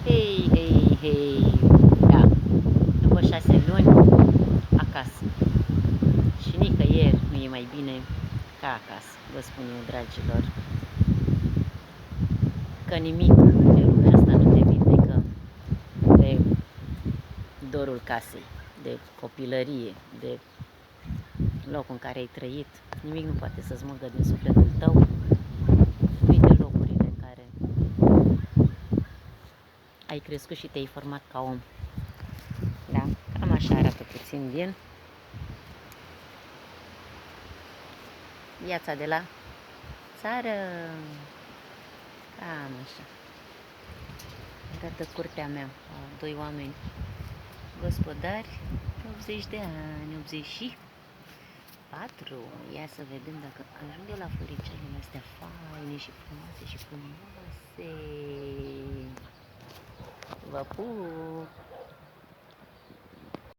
Hei, hei, hei, da, după 6 luni, acasă. Și nicăieri nu e mai bine ca acasă, vă spun eu, dragilor. Că nimic de lumea asta nu te vindecă de dorul casei, de copilărie, de locul în care ai trăit. Nimic nu poate să smulgă din sufletul tău. Uite locurile în care ai crescut și te-ai format ca om. Da? Cam așa arată puțin din viața de la țară. Cam așa arată curtea mea. Doi oameni gospodari, 80 de ani, 84. Ia să vedem dacă ajung eu la floricelele astea faine și frumoase și frumoase. Vă pup!